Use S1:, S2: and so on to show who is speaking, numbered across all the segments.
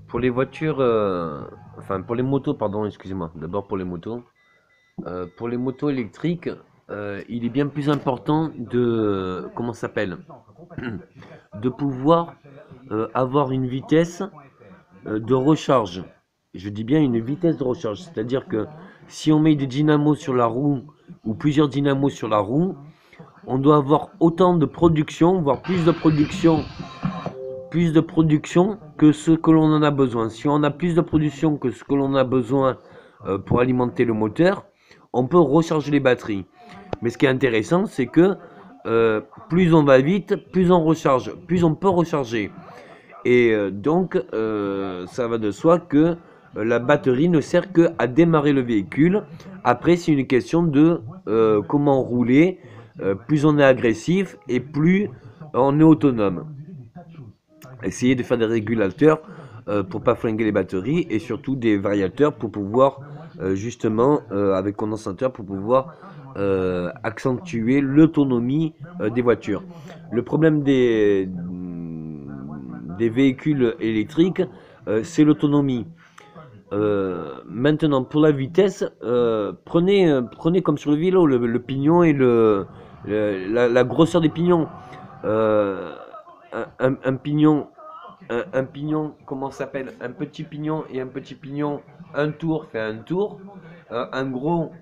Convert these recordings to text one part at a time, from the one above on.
S1: Pour les voitures, enfin pour les motos, pardon, excusez-moi. D'abord pour les motos. Pour les motos électriques, il est bien plus important de, comment ça s'appelle, de pouvoir avoir une vitesse de recharge. Je dis bien une vitesse de recharge, c'est-à-dire que si on met des dynamos sur la roue ou plusieurs dynamos sur la roue, on doit avoir autant de production, voire plus de production que ce que l'on en a besoin. Si on a plus de production que ce que l'on a besoin pour alimenter le moteur, on peut recharger les batteries. Mais ce qui est intéressant, c'est que plus on va vite, plus on recharge, plus on peut recharger. Et donc, ça va de soi que la batterie ne sert que à démarrer le véhicule. Après, c'est une question de comment rouler. Plus on est agressif et plus on est autonome. Essayer de faire des régulateurs pour pas flinguer les batteries et surtout des variateurs pour pouvoir justement avec condensateur pour pouvoir accentuer l'autonomie des voitures. Le problème des véhicules électriques, c'est l'autonomie. Maintenant, pour la vitesse, prenez comme sur le vélo le pignon et la grosseur des pignons. Euh, un pignon, un pignon, comment ça s'appelle? Un petit pignon et un petit pignon, un tour fait un tour. Un gros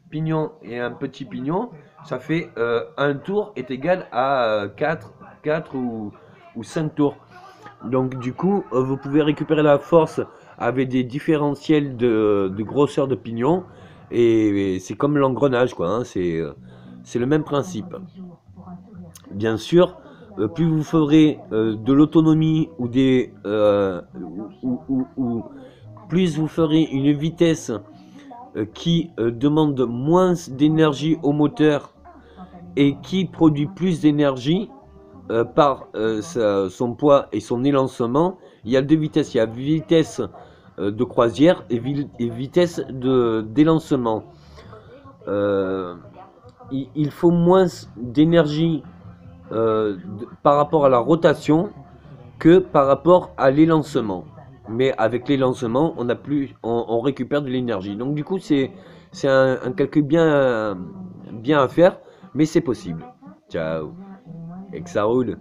S1: pignon et un petit pignon, ça fait un tour est égal à 4 ou 5 tours. Donc du coup, vous pouvez récupérer la force avec des différentiels de grosseur de pignon. Et c'est comme l'engrenage, quoi. Hein, c'est le même principe. Bien sûr, plus vous ferez de l'autonomie ou plus vous ferez une vitesse qui demande moins d'énergie au moteur et qui produit plus d'énergie par son poids et son élancement. Il y a deux vitesses, il y a vitesse de croisière et vitesse d'élancement. Euh, il faut moins d'énergie par rapport à la rotation que par rapport à l'élancement. Mais avec l'élancement, on récupère de l'énergie. Donc du coup, c'est un calcul bien à faire, mais c'est possible. Ciao. Et que ça roule.